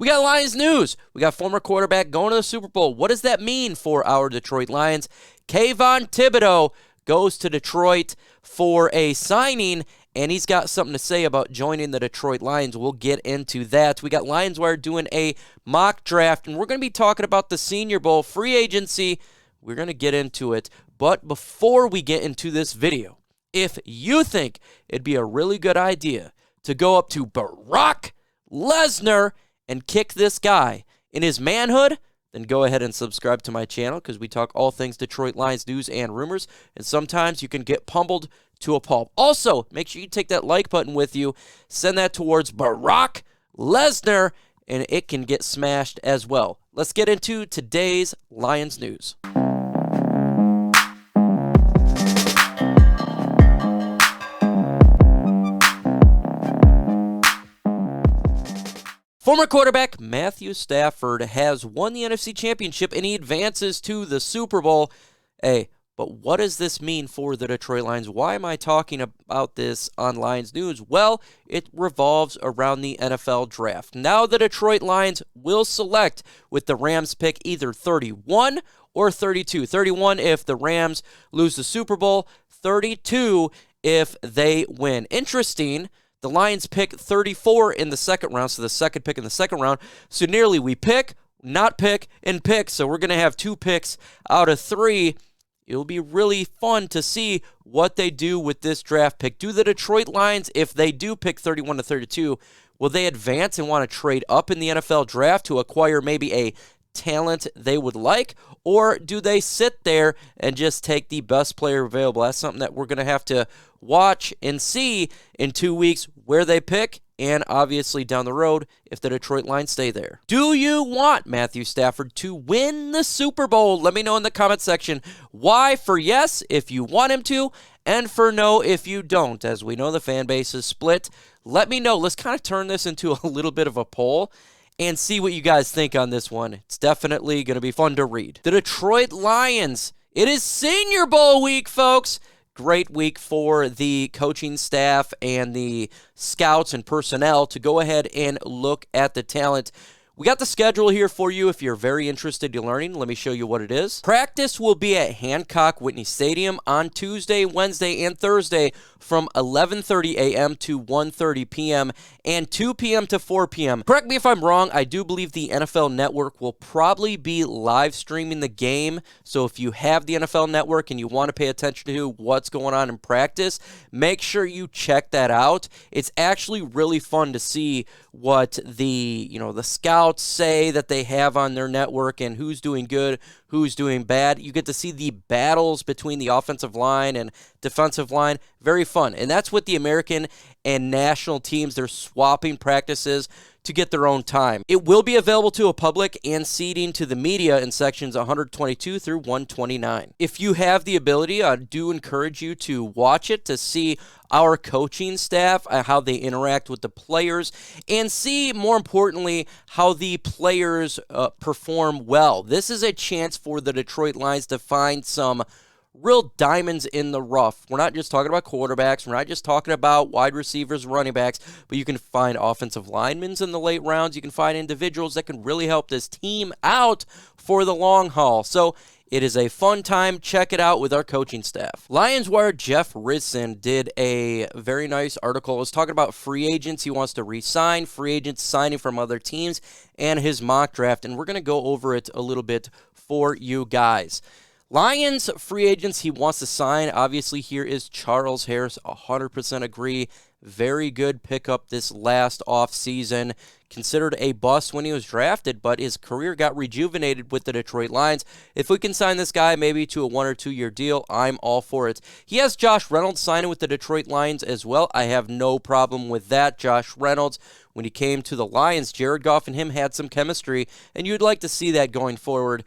We got Lions news. We got former quarterback going to the Super Bowl. What does that mean for our Detroit Lions? Kayvon Thibodeaux goes to Detroit for a signing, and he's got something to say about joining the Detroit Lions. We'll get into that. We got Lionswire doing a mock draft, and we're going to be talking about the Senior Bowl, free agency. We're going to get into it. But before we get into this video, if you think it'd be a really good idea to go up to Brock Lesnar and kick this guy in his manhood, then go ahead and subscribe to my channel because we talk all things Detroit Lions news and rumors, and sometimes you can get pummeled to a pulp. Also, make sure you take that like button with you, send that towards Brock Lesnar, and it can get smashed as well. Let's get into today's Lions news. Former quarterback Matthew Stafford has won the NFC Championship and he advances to the Super Bowl. Hey, but what does this mean for the Detroit Lions? Why am I talking about this on Lions News? Well, it revolves around the NFL draft. Now the Detroit Lions will select with the Rams pick either 31 or 32. 31 if the Rams lose the Super Bowl, 32 if they win. Interesting. The Lions pick 34 in the second round, so the second pick in the second round. So nearly we pick, not pick, and pick. So we're going to have 2 picks out of 3. It'll be really fun to see what they do with this draft pick. Do the Detroit Lions, if they do pick 31 to 32, will they advance and want to trade up in the NFL draft to acquire maybe a talent they would like, or do they sit there and just take the best player available? That's something that we're going to have to watch and see in 2 weeks where they pick, and obviously down the road if the Detroit Lions stay there. Do you want Matthew Stafford to win the Super Bowl? Let me know in the comment section. Why for yes if you want him to, and for no if you don't. As we know, the fan base is split. Let me know. Let's kind of turn this into a little bit of a poll and see what you guys think on this one. It's definitely going to be fun to read. The Detroit Lions. It is Senior Bowl week, folks. Great week for the coaching staff and the scouts and personnel to go ahead and look at the talent. We got the schedule here for you if you're very interested in learning. Let me show you what it is. Practice will be at Hancock Whitney Stadium on Tuesday, Wednesday, and Thursday from 11:30 a.m. to 1:30 p.m. and 2 p.m. to 4 p.m. Correct me if I'm wrong. I do believe the NFL Network will probably be live streaming the game. So if you have the NFL Network and you want to pay attention to what's going on in practice, make sure you check that out. It's actually really fun to see what the scouts say that they have on their network and who's doing good, who's doing bad. You get to see the battles between the offensive line and defensive line. Very fun. And that's what the American and national teams, they're swapping practices to get their own time. It will be available to a public and seating to the media in sections 122 through 129. If you have the ability, I do encourage you to watch it to see our coaching staff, how they interact with the players, and see, more importantly, how the players perform well. This is a chance for the Detroit Lions to find some real diamonds in the rough. We're not just talking about quarterbacks. We're not just talking about wide receivers, running backs, but you can find offensive linemen in the late rounds. You can find individuals that can really help this team out for the long haul. So it is a fun time. Check it out with our coaching staff. Lionswire Jeff Rison did a very nice article. It was talking about free agents he wants to re-sign, free agents signing from other teams, and his mock draft. And we're going to go over it a little bit for you guys. Lions free agents he wants to sign, obviously here is Charles Harris, 100% agree. Very good pickup this last offseason. Considered a bust when he was drafted, but his career got rejuvenated with the Detroit Lions. If we can sign this guy maybe to a 1 or 2 year deal, I'm all for it. He has Josh Reynolds signing with the Detroit Lions as well. I have no problem with that. Josh Reynolds, when he came to the Lions, Jared Goff and him had some chemistry, and you'd like to see that going forward.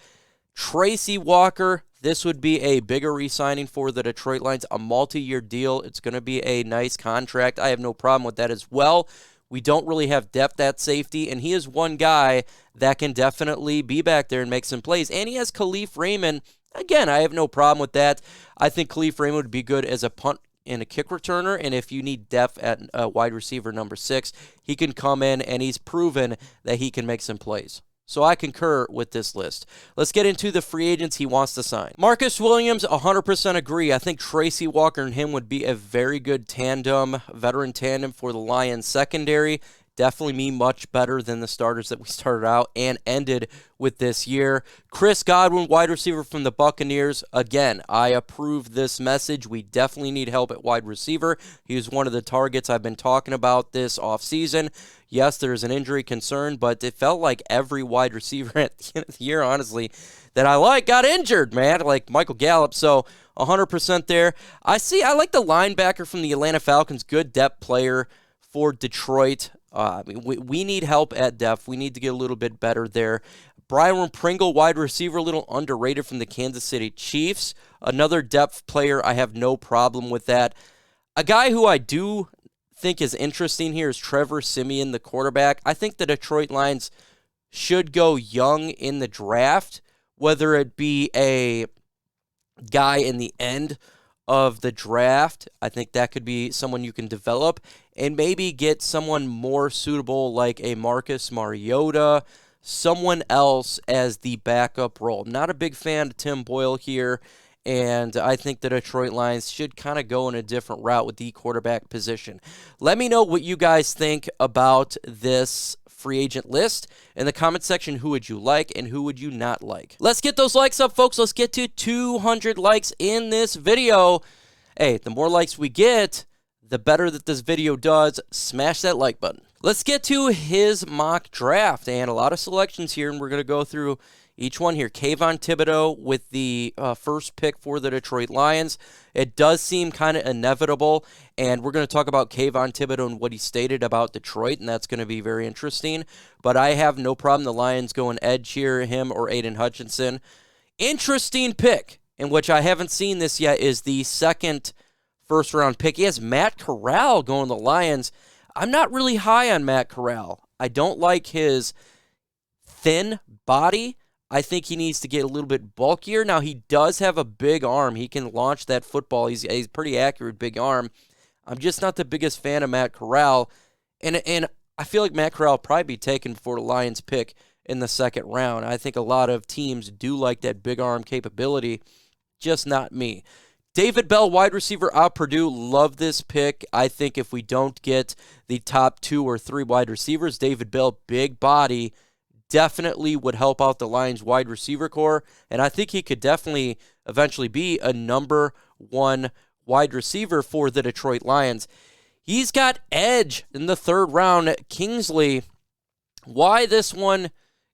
Tracy Walker, this would be a bigger re-signing for the Detroit Lions, a multi-year deal. It's going to be a nice contract. I have no problem with that as well. We don't really have depth at safety, and he is one guy that can definitely be back there and make some plays. And he has Khalif Raymond. Again, I have no problem with that. I think Khalif Raymond would be good as a punt and a kick returner, and if you need depth at wide receiver number 6, he can come in, and he's proven that he can make some plays. So I concur with this list. Let's get into the free agents he wants to sign. Marcus Williams, 100% agree. I think Tracy Walker and him would be a very good tandem, veteran tandem for the Lions secondary. Definitely me much better than the starters that we started out and ended with this year. Chris Godwin, wide receiver from the Buccaneers. Again, I approve this message. We definitely need help at wide receiver. He was one of the targets I've been talking about this offseason. Yes, there's an injury concern, but it felt like every wide receiver at the end of the year, honestly, that I like got injured, man, like Michael Gallup. So 100% there. I like the linebacker from the Atlanta Falcons, good depth player for Detroit. We need help at depth. We need to get a little bit better there. Byron Pringle, wide receiver, a little underrated from the Kansas City Chiefs. Another depth player. I have no problem with that. A guy who I do think is interesting here is Trevor Siemian, the quarterback. I think the Detroit Lions should go young in the draft, whether it be a guy in the end of the draft. I think that could be someone you can develop and maybe get someone more suitable like a Marcus Mariota, someone else as the backup role. Not a big fan of Tim Boyle here, and I think the Detroit Lions should kind of go in a different route with the quarterback position. Let me know what you guys think about this free agent list in the comment section. Who would you like and who would you not like? Let's get those likes up, folks. Let's get to 200 likes in this video. Hey, the more likes we get, the better that this video does. Smash that like button. Let's get to his mock draft, and a lot of selections here, and we're going to go through each one here. Kayvon Thibodeaux with the first pick for the Detroit Lions. It does seem kind of inevitable, and we're going to talk about Kayvon Thibodeaux and what he stated about Detroit, and that's going to be very interesting. But I have no problem the Lions going edge here, him or Aiden Hutchinson. Interesting pick, in which I haven't seen this yet, is the second first-round pick. He has Matt Corral going to the Lions. I'm not really high on Matt Corral. I don't like his thin body. I think he needs to get a little bit bulkier. Now, he does have a big arm. He can launch that football. He's pretty accurate, big arm. I'm just not the biggest fan of Matt Corral. And I feel like Matt Corral will probably be taken for the Lions pick in the second round. I think a lot of teams do like that big arm capability, just not me. David Bell, wide receiver out Purdue. Love this pick. I think if we don't get the top 2 or 3 wide receivers, David Bell, big body, definitely would help out the Lions wide receiver core, and I think he could definitely eventually be a number 1 wide receiver for the Detroit Lions. He's got edge in the third round. Kingsley, why this one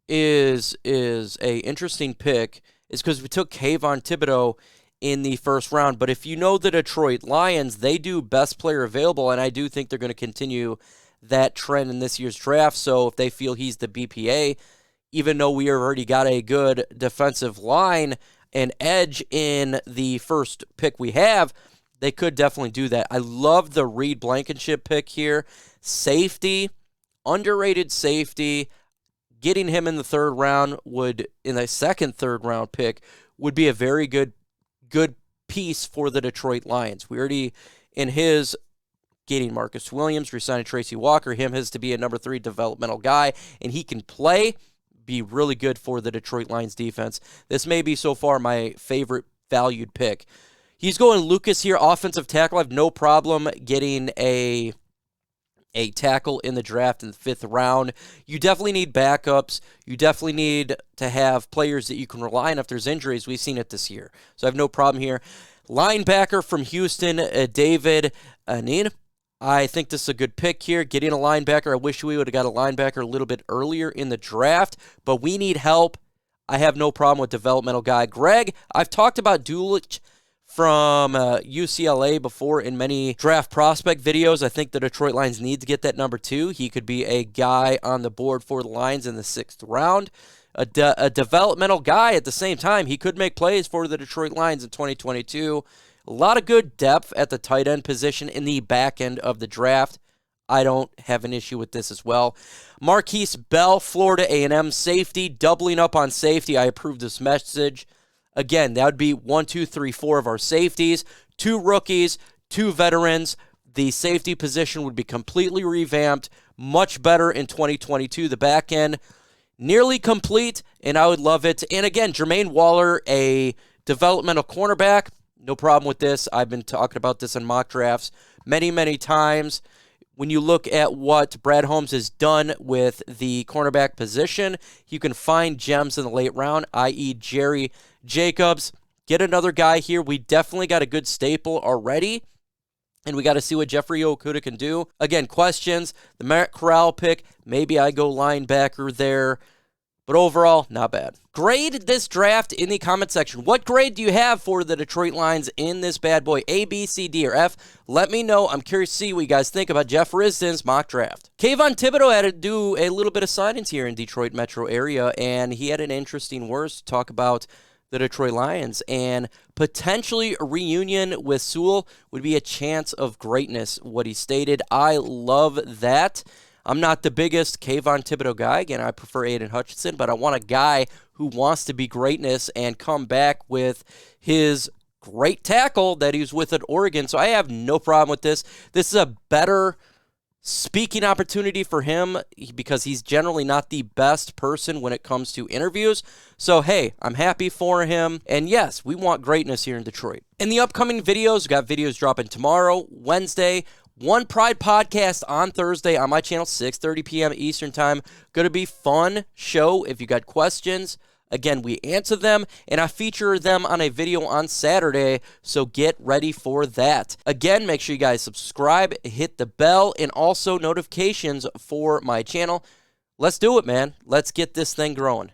is a interesting pick is because we took Kayvon Thibodeaux in the first round, but if you know the Detroit Lions, they do best player available, and I do think they're going to continue that trend in this year's draft. So if they feel he's the BPA, even though we already got a good defensive line and edge in the first pick we have, they could definitely do that. I love the Reed Blankenship pick here. Safety, underrated safety. Getting him in the third round in the third round pick, would be a very good piece for the Detroit Lions. We already, in his getting Marcus Williams, resigning Tracy Walker, him has to be a number 3 developmental guy, and he can play, be really good for the Detroit Lions defense. This may be so far my favorite valued pick. He's going Lucas here, offensive tackle. I have no problem getting a tackle in the draft in the 5th round. You definitely need backups. You definitely need to have players that you can rely on if there's injuries. We've seen it this year. So I have no problem here. Linebacker from Houston, David Anin. I think this is a good pick here. Getting a linebacker. I wish we would have got a linebacker a little bit earlier in the draft, but we need help. I have no problem with developmental guy. Greg, I've talked about Dulich from UCLA before in many draft prospect videos. I think the Detroit Lions need to get that number 2. He could be a guy on the board for the Lions in the 6th round. A developmental guy at the same time. He could make plays for the Detroit Lions in 2022. A lot of good depth at the tight end position in the back end of the draft. I don't have an issue with this as well. Marquise Bell, Florida A&M safety, doubling up on safety. I approve this message. Again, that would be 1, 2, 3, 4 of our safeties, 2 rookies, 2 veterans. The safety position would be completely revamped, much better in 2022. The back end nearly complete, and I would love it. And again, Jermaine Waller, a developmental cornerback, no problem with this. I've been talking about this in mock drafts many, many times. When you look at what Brad Holmes has done with the cornerback position, you can find gems in the late round, i.e. Jerry Jacobs. Get another guy here. We definitely got a good staple already, and we got to see what Jeffrey Okudah can do. Again, questions, the Matt Corral pick, maybe I go linebacker there. But overall, not bad. Grade this draft in the comment section. What grade do you have for the Detroit Lions in this bad boy? A, B, C, D, or F? Let me know. I'm curious to see what you guys think about Jeff Rison's mock draft. Kayvon Thibodeaux had to do a little bit of signings here in Detroit metro area, and he had an interesting words to talk about the Detroit Lions, and potentially a reunion with Sewell would be a chance of greatness, what he stated. I love that. I'm not the biggest Kayvon Thibodeaux guy. Again, I prefer Aiden Hutchinson, but I want a guy who wants to be greatness and come back with his great tackle that he was with at Oregon. So I have no problem with this. This is a better speaking opportunity for him because he's generally not the best person when it comes to interviews. So, hey, I'm happy for him. And yes, we want greatness here in Detroit. In the upcoming videos, we got videos dropping tomorrow, Wednesday, One Pride podcast on Thursday on my channel, 6:30 p.m. Eastern Time. Going to be fun show. If you got questions, again, we answer them, and I feature them on a video on Saturday, so get ready for that. Again, make sure you guys subscribe, hit the bell, and also notifications for my channel. Let's do it, man. Let's get this thing growing.